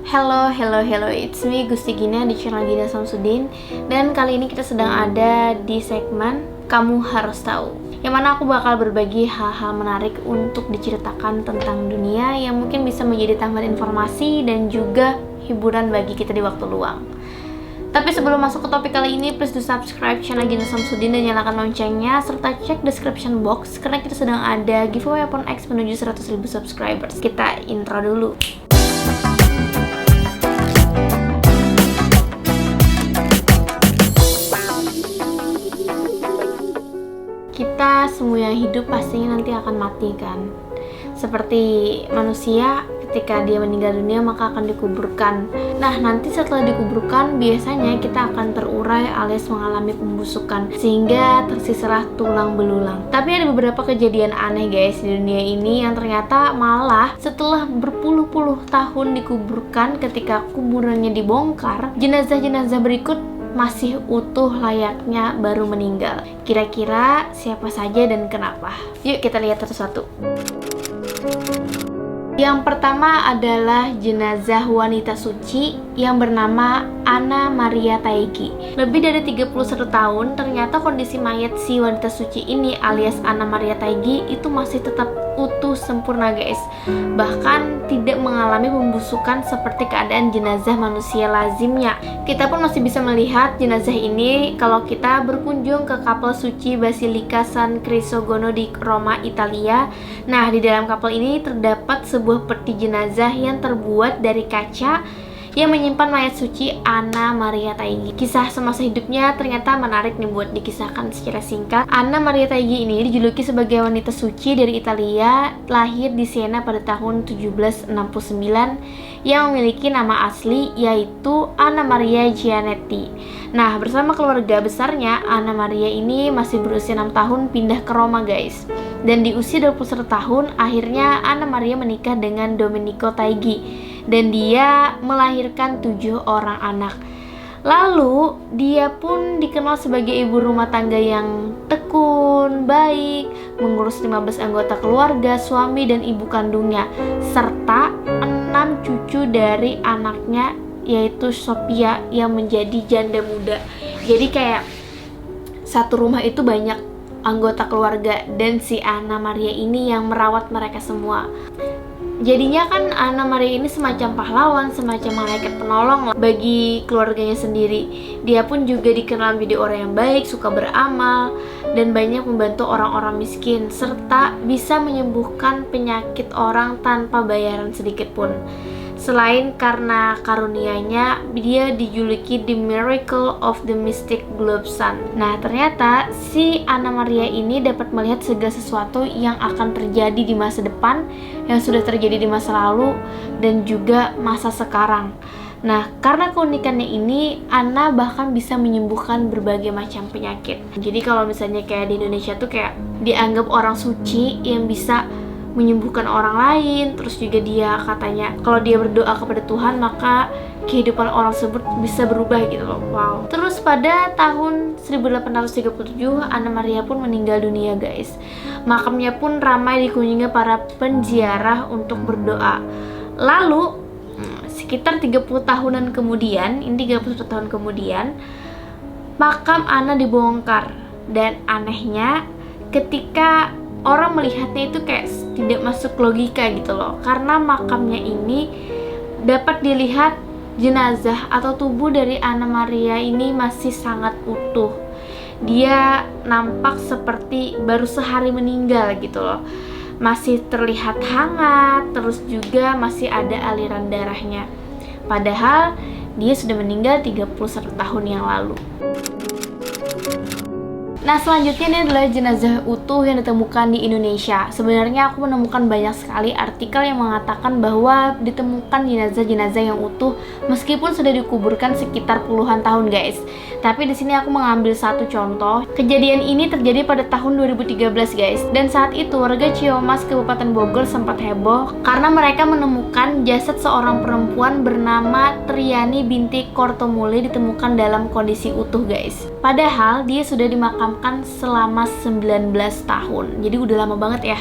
Hello, it's me Gusti Gina di channel Gina Samsudin. Dan kali ini kita sedang ada di segmen Kamu Harus Tahu, yang mana aku bakal berbagi hal-hal menarik untuk diceritakan tentang dunia yang mungkin bisa menjadi tambahan informasi dan juga hiburan bagi kita di waktu luang. Tapi sebelum masuk ke topik kali ini, please do subscribe channel Gina Samsudin dan nyalakan loncengnya, serta cek description box karena kita sedang ada giveaway upon X menuju 100.000 subscribers. Kita intro dulu. Kita semua yang hidup pastinya nanti akan mati kan. Seperti manusia, ketika dia meninggal dunia maka akan dikuburkan. Nah, nanti setelah dikuburkan biasanya kita akan terurai alias mengalami pembusukan sehingga tersisalah tulang belulang. Tapi ada beberapa kejadian aneh guys di dunia ini yang ternyata malah setelah berpuluh-puluh tahun dikuburkan, ketika kuburannya dibongkar, jenazah-jenazah berikut masih utuh layaknya baru meninggal. Kira-kira siapa saja dan kenapa? Yuk kita lihat satu-satu. Yang pertama adalah jenazah wanita suci yang bernama Anna Maria Taigi. Lebih dari 31 tahun, ternyata kondisi mayat si wanita suci ini alias Anna Maria Taigi itu masih tetap utuh sempurna guys. Bahkan tidak mengalami pembusukan seperti keadaan jenazah manusia lazimnya. Kita pun masih bisa melihat jenazah ini kalau kita berkunjung ke kapel suci Basilika San Crisogono di Roma, Italia. Nah, di dalam kapel ini terdapat sebuah peti jenazah yang terbuat dari kaca yang menyimpan mayat suci Anna Maria Taigi. Kisah semasa hidupnya ternyata menarik nih buat dikisahkan secara singkat. Anna Maria Taigi ini dijuluki sebagai wanita suci dari Italia, lahir di Siena pada tahun 1769, yang memiliki nama asli yaitu Anna Maria Gianetti. Nah, bersama keluarga besarnya, Anna Maria ini masih berusia 6 tahun pindah ke Roma guys. Dan di usia 21 tahun, akhirnya Anna Maria menikah dengan Domenico Taigi dan dia melahirkan 7 orang anak. Lalu dia pun dikenal sebagai ibu rumah tangga yang tekun, baik, mengurus 15 anggota keluarga, suami dan ibu kandungnya, serta 6 cucu dari anaknya yaitu Sophia yang menjadi janda muda. Jadi kayak satu rumah itu banyak anggota keluarga dan si Anna Maria ini yang merawat mereka semua. Jadinya kan Anna Maria ini semacam pahlawan, semacam malaikat penolong bagi keluarganya sendiri. Dia pun juga dikenal menjadi orang yang baik, suka beramal, dan banyak membantu orang-orang miskin, serta bisa menyembuhkan penyakit orang tanpa bayaran sedikit pun. Selain karena karunia-Nya, dia dijuluki The Miracle of the Mystic Globe Sun. Nah, ternyata si Anna Maria ini dapat melihat segala sesuatu yang akan terjadi di masa depan, yang sudah terjadi di masa lalu, dan juga masa sekarang. Nah, karena keunikannya ini, Anna bahkan bisa menyembuhkan berbagai macam penyakit. Jadi kalau misalnya kayak di Indonesia tuh kayak dianggap orang suci yang bisa menyembuhkan orang lain, terus juga dia katanya kalau dia berdoa kepada Tuhan maka kehidupan orang tersebut bisa berubah gitu loh. Wow. Terus pada tahun 1837 Anna Maria pun meninggal dunia guys. Makamnya pun ramai dikunjungi para penziarah untuk berdoa. Lalu sekitar 30 tahunan kemudian, ini 31 tahun kemudian, makam Anna dibongkar. Dan anehnya ketika orang melihatnya itu kayak tidak masuk logika gitu loh, karena makamnya ini dapat dilihat jenazah atau tubuh dari Anna Maria ini masih sangat utuh. Dia nampak seperti baru sehari meninggal gitu loh. Masih terlihat hangat, terus juga masih ada aliran darahnya. Padahal dia sudah meninggal 31 tahun yang lalu. Nah, selanjutnya ini adalah jenazah utuh yang ditemukan di Indonesia. Sebenarnya aku menemukan banyak sekali artikel yang mengatakan bahwa ditemukan jenazah-jenazah yang utuh meskipun sudah dikuburkan sekitar puluhan tahun guys. Tapi di sini aku mengambil satu contoh. Kejadian ini terjadi pada tahun 2013 guys. Dan saat itu warga Ciamas, Kabupaten Bogor sempat heboh karena mereka menemukan jasad seorang perempuan bernama Triani binti Kortomule ditemukan dalam kondisi utuh guys. Padahal dia sudah dimakamkan selama 19 tahun. Jadi udah lama banget ya.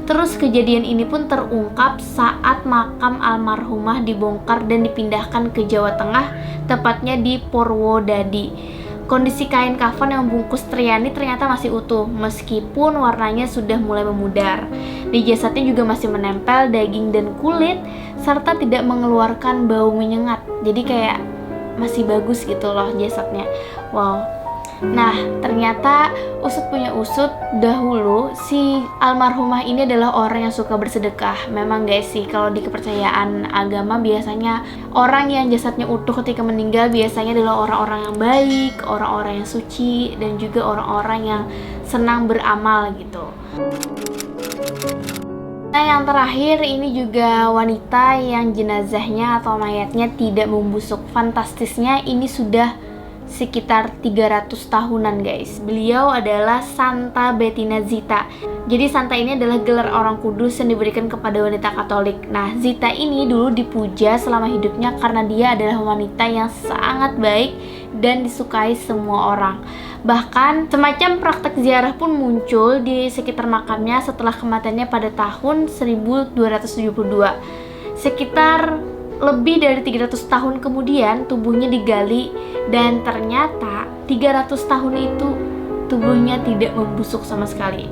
Terus kejadian ini pun terungkap saat makam almarhumah dibongkar dan dipindahkan ke Jawa Tengah, tepatnya di Purwodadi. Kondisi kain kafan yang membungkus Triani ternyata masih utuh, meskipun warnanya sudah mulai memudar. Di jasadnya juga masih menempel daging dan kulit, serta tidak mengeluarkan bau menyengat. Jadi kayak masih bagus gitu loh jasadnya. Wow. Nah, ternyata usut punya usut, dahulu si almarhumah ini adalah orang yang suka bersedekah. Memang guys sih, kalau di kepercayaan agama biasanya orang yang jasadnya utuh ketika meninggal biasanya adalah orang-orang yang baik, orang-orang yang suci, dan juga orang-orang yang senang beramal gitu. Nah, yang terakhir ini juga wanita yang jenazahnya atau mayatnya tidak membusuk. Fantastisnya ini sudah sekitar 300 tahunan guys. Beliau adalah Santa Bettina Zita. Jadi Santa ini adalah gelar orang kudus yang diberikan kepada wanita Katolik. Nah, Zita ini dulu dipuja selama hidupnya karena dia adalah wanita yang sangat baik dan disukai semua orang. Bahkan semacam praktek ziarah pun muncul di sekitar makamnya setelah kematiannya pada tahun 1272. Sekitar lebih dari 300 tahun kemudian tubuhnya digali dan ternyata 300 tahun itu tubuhnya tidak membusuk sama sekali.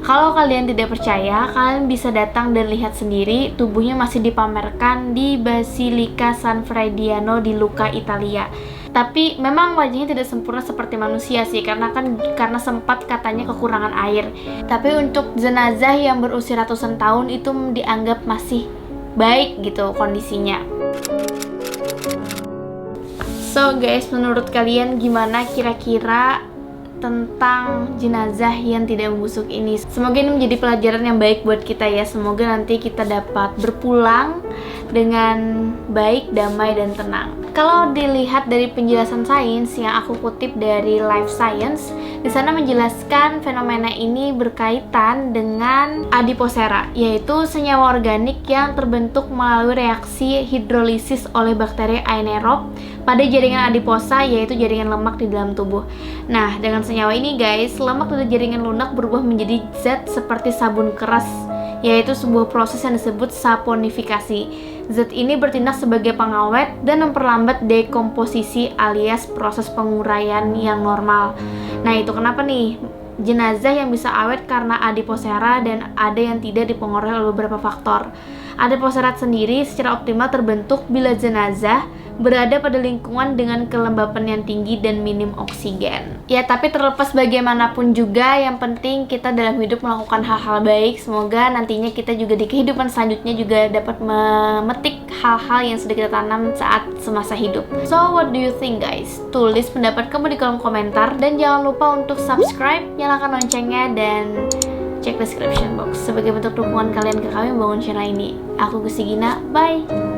Kalau kalian tidak percaya, kalian bisa datang dan lihat sendiri. Tubuhnya masih dipamerkan di Basilika San Frediano di Lucca, Italia. Tapi memang wajahnya tidak sempurna seperti manusia sih, karena sempat katanya kekurangan air. Tapi untuk jenazah yang berusia ratusan tahun itu dianggap masih baik gitu kondisinya. So guys, menurut kalian gimana kira-kira tentang jenazah yang tidak membusuk ini? Semoga ini menjadi pelajaran yang baik buat kita ya. Semoga nanti kita dapat berpulang dengan baik, damai, dan tenang. Kalau dilihat dari penjelasan sains yang aku kutip dari Life Science, di sana menjelaskan fenomena ini berkaitan dengan adiposera, yaitu senyawa organik yang terbentuk melalui reaksi hidrolisis oleh bakteri anaerob pada jaringan adiposa, yaitu jaringan lemak di dalam tubuh. Nah, dengan senyawa ini guys, lemak pada jaringan lunak berubah menjadi zat seperti sabun keras, yaitu sebuah proses yang disebut saponifikasi. Zat ini bertindak sebagai pengawet dan memperlambat dekomposisi alias proses penguraian yang normal. Nah, itu kenapa nih jenazah yang bisa awet karena adiposera dan ada yang tidak dipengaruhi oleh beberapa faktor. Adiposera sendiri secara optimal terbentuk bila jenazah berada pada lingkungan dengan kelembapan yang tinggi dan minim oksigen. Ya, tapi terlepas bagaimanapun juga, yang penting kita dalam hidup melakukan hal-hal baik. Semoga nantinya kita juga di kehidupan selanjutnya juga dapat memetik hal-hal yang sudah kita tanam saat semasa hidup. So, what do you think guys? Tulis pendapat kamu di kolom komentar dan jangan lupa untuk subscribe, nyalakan loncengnya, dan cek description box sebagai bentuk dukungan kalian ke kami membangun channel ini. Aku Gusti Gina, bye!